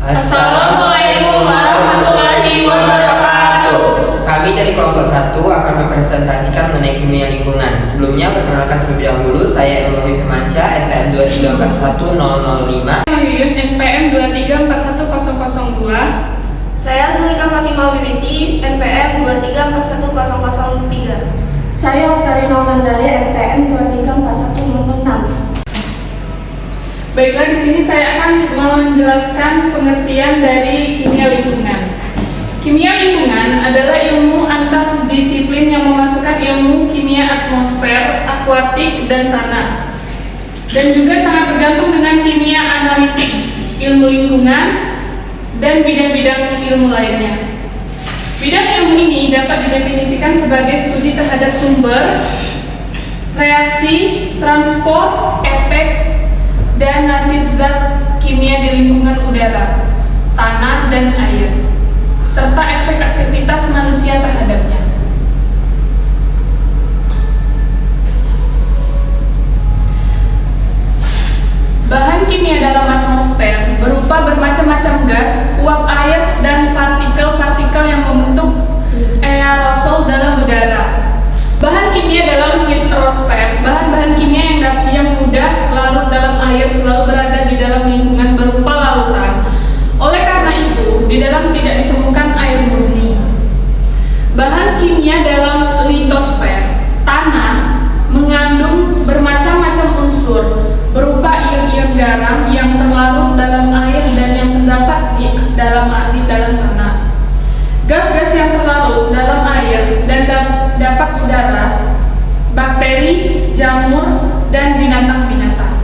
Assalamualaikum warahmatullahi wabarakatuh. Kami dari kelompok 1 akan mempresentasikan mengenai kimia lingkungan. Sebelumnya, perkenalkan terlebih dahulu, saya Ilmuwi Firmansyah, NPM 2341005. Yuyun NPM 2341002. Saya Zulika Fatimah Wibiti, NPM 2341003. Saya Oktarina Nandari, NPM 2341006. Baiklah, di sini saya akan menjelaskan pengertian dari kimia lingkungan. Kimia lingkungan adalah ilmu antar disiplin yang memasukkan ilmu kimia atmosfer, akuatik, dan tanah. Dan juga sangat bergantung dengan kimia analitik, ilmu lingkungan, dan bidang-bidang ilmu lainnya. Bidang ilmu ini dapat didefinisikan sebagai studi terhadap sumber, reaksi, transport, efek, dan nasib zat kimia di lingkungan udara, tanah, dan air, serta efek aktivitas manusia terhadapnya. Bahan kimia dalam atmosfer berupa bermacam-macam gas, uap air, dan partikel-partikel yang membentuk aerosol dalam udara. Bahan kimia dalam hidrosfer, bahan-bahan kimia yang mudah larut dalam air selalu berada di dalam lingkungan berupa lautan. Oleh karena itu, di dalam tidak ditemukan air murni. Bahan kimia dalam litosfer, tanah, mengandung bermacam-macam unsur berupa ion-ion garam yang terlarut dalam air dan yang terdapat di dalam tanah. Gas-gas yang terlarut dalam air dan dapat udara, bakteri, jamur, dan binatang-binatang.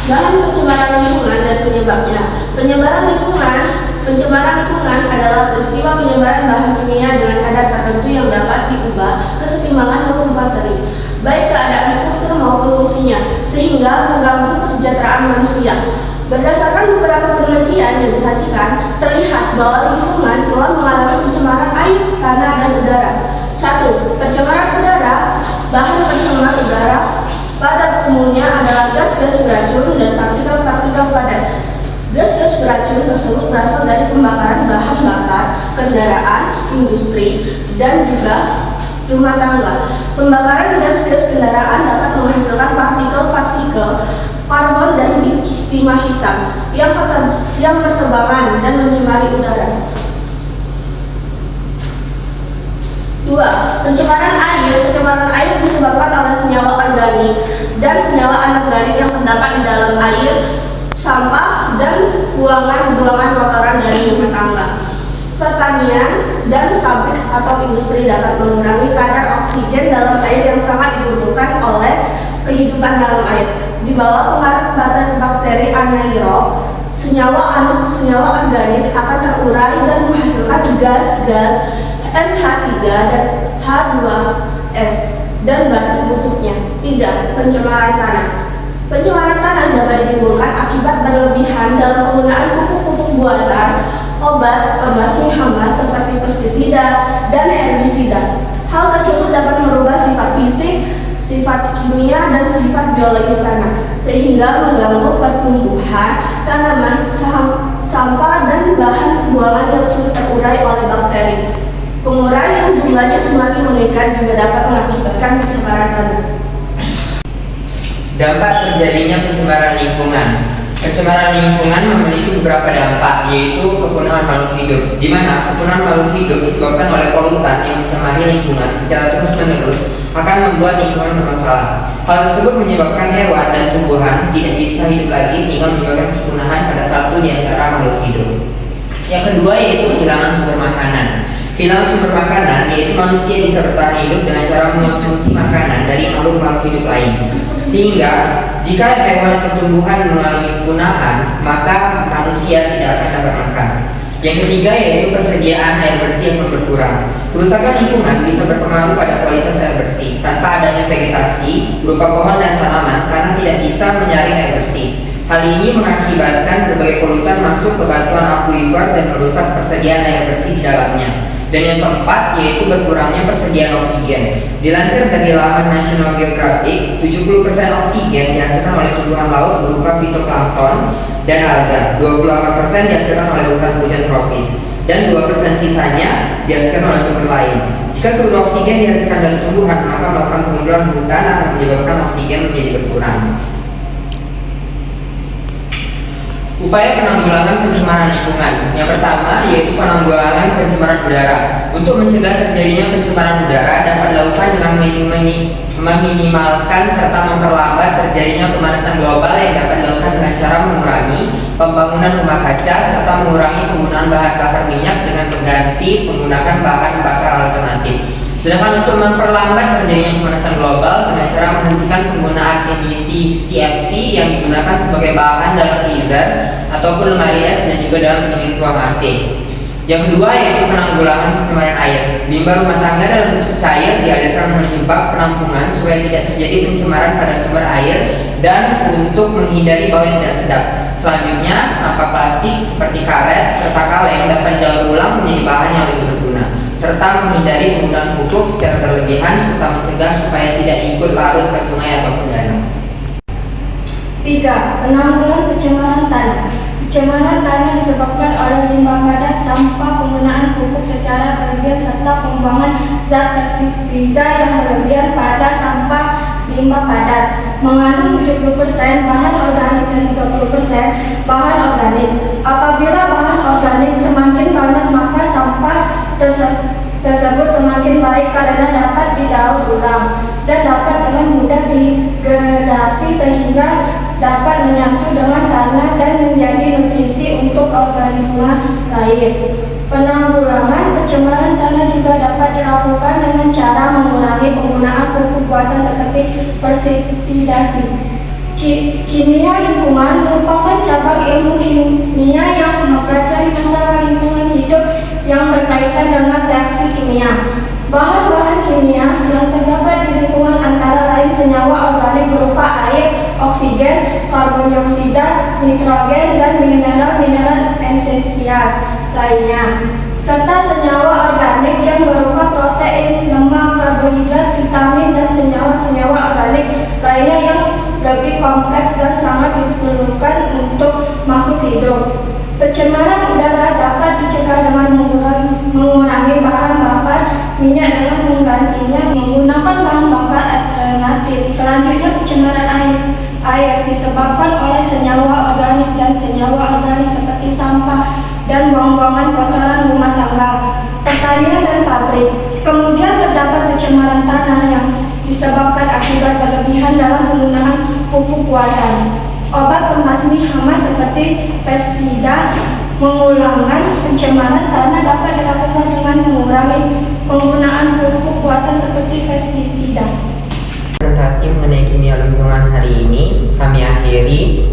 Bahan pencemaran lingkungan dan penyebabnya. Pencemaran lingkungan adalah peristiwa penyebaran bahan kimia dengan kadar tertentu yang dapat diubah kesetimbangan dalam bakteri, baik keadaan struktur maupun fungsinya, sehingga mengganggu kesejahteraan manusia. Berdasarkan beberapa penelitian yang disajikan, terlihat bahwa lingkungan telah mengalami pencemaran air, tanah, dan udara. 1. Pencemaran udara. Bahan pencemar udara pada umumnya adalah gas-gas beracun dan partikel-partikel padat. Gas-gas beracun tersebut berasal dari pembakaran bahan bakar, kendaraan, industri, dan juga rumah tangga. Pembakaran gas-gas kendaraan dapat menghasilkan partikel-partikel karbon dan timah hitam yang berterbangan dan mencemari udara. 2. Pencemaran air. Pencemaran air disebabkan oleh senyawa organik dan senyawa anorganik yang terdapat di dalam air, sampah, dan buangan-buangan kotoran dari rumah tangga. Pertanian dan pabrik atau industri dapat mengurangi kadar oksigen dalam air yang sangat dibutuhkan oleh kehidupan dalam air. Di bawah pengaruh bakteri anaerob, senyawa organik akan terurai dan menghasilkan gas-gas NH3 dan H2S dan batu busuknya. 3. Pencemaran tanah. Pencemaran tanah dapat ditimbulkan akibat berlebihan dalam penggunaan pupuk-pupuk buatan, obat, pembasmi hama seperti pestisida dan herbisida. Hal tersebut dapat merubah sifat fisik, sifat kimia, dan sifat biologis tanah, sehingga mengganggu pertumbuhan tanaman, sampah, dan bahan buangan yang sulit terurai oleh bakteri. Pengurai yang jumlahnya semakin meningkat juga dapat mengakibatkan pencemaran tanah. Dampak terjadinya pencemaran lingkungan. Pencemaran lingkungan memiliki beberapa dampak, yaitu kepunahan makhluk hidup, di mana kepunahan makhluk hidup disebabkan oleh polutan yang mencemari lingkungan secara terus-menerus akan membuat lingkungan bermasalah. Hal tersebut menyebabkan hewan dan tumbuhan tidak bisa hidup lagi, sehingga menyebabkan kepunahan pada satu di antara makhluk hidup. Yang kedua yaitu kehilangan sumber makanan. Kehilangan sumber makanan yaitu manusia bisa bertahan hidup dengan cara mengonsumsi makanan dari makhluk-makhluk hidup lain. Sehingga jika hewan atau tumbuhan mengalami kepunahan, maka manusia tidak akan dapat makan. Yang ketiga yaitu persediaan air bersih yang berkurang. Kerusakan lingkungan bisa berpengaruh pada kualitas air bersih tanpa adanya vegetasi berupa pohon dan tanaman karena tidak bisa menyaring air bersih. Hal ini mengakibatkan berbagai polutan masuk ke batuan akuifer dan merusak persediaan air bersih di dalamnya. Dan yang keempat yaitu berkurangnya persediaan oksigen. Dilansir dari laman National Geographic, 70% oksigen dihasilkan oleh tumbuhan laut berupa fitoplankton dan alga, 28% dihasilkan oleh hutan hujan tropis, dan 2% sisanya dihasilkan oleh sumber lain. Jika seluruh oksigen dihasilkan dari tumbuhan, maka melakukan pengunduran hutan akan menyebabkan oksigen menjadi berkurang. Upaya penanggulangan pencemaran lingkungan. Yang pertama yaitu penanggulangan pencemaran udara. Untuk mencegah terjadinya pencemaran udara dapat dilakukan dengan meminimalkan serta memperlambat terjadinya pemanasan global yang dapat dilakukan dengan cara mengurangi pembangunan rumah kaca serta mengurangi penggunaan bahan bakar minyak dengan mengganti menggunakan bahan bakar alternatif. Sedangkan untuk memperlambat terjadinya pemanasan global dengan cara menghentikan penggunaan emisi CFC yang digunakan sebagai bahan dalam freezer ataupun lemari es dan juga dalam pendingin ruang AC. Yang kedua yaitu penanggulangan pencemaran air. Limbah rumah tangga dalam bentuk cair dialirkan menuju bak penampungan supaya tidak terjadi pencemaran pada sumber air dan untuk menghindari bau yang tidak sedap. Selanjutnya, sampah plastik seperti karet serta kaleng dapat didaur ulang menjadi bahan yang lebih berguna, serta menghindari penggunaan pupuk secara berlebihan serta mencegah supaya tidak ikut larut ke sungai ataupun danau. 3. Penanggulangan pencemaran tanah. Pencemaran tanah disebabkan oleh limbah padat, sampah, penggunaan pupuk secara berlebihan serta pembuangan zat pestisida yang berlebihan pada sampah limbah padat. Mengandung 70% bahan organik dan 30% bahan organik. Apabila bahan organik semakin banyak maka sampah tersebut semakin baik karena dapat didaur ulang dan dapat dengan mudah digradasi sehingga dapat menyatu dengan tanah dan menjadi nutrisi untuk organisme lain. Penanggulangan pencemaran tanah juga dapat dilakukan dengan cara mengurangi penggunaan pupuk buatan seperti persiksidasi. Kimia lingkungan merupakan cabang ilmu kimia yang mempelajari masalah lingkungan hidup yang berkaitan dengan reaksi kimia. Bahan-bahan kimia yang terdapat di lingkungan antara lain senyawa organik berupa air, oksigen, karbon dioksida, nitrogen, dan mineral-mineral esensial lainnya, serta senyawa organik yang berupa protein, lemak, karbohidrat, vitamin, dan senyawa-senyawa organik lainnya yang lebih kompleks dan sangat diperlukan untuk makhluk hidup. Pencemaran udara dapat dicegah dengan mengurangi bahan bakar minyak dengan menggantinya menggunakan bahan bakar alternatif. Selanjutnya, pencemaran air disebabkan oleh senyawa organik dan senyawa organik seperti sampah dan buang-buangan kotoran rumah tangga, pertanian dan pabrik. Kemudian terdapat pencemaran tanah yang disebabkan akibat berlebihan dalam penggunaan pupuk buatan, obat pembasmi hama seperti pestisida. Mengulangan pencemaran tanah dapat dilakukan dengan mengurangi penggunaan pupuk buatan seperti pestisida. Presentasi mengenai kimia lingkungan hari ini kami akhiri.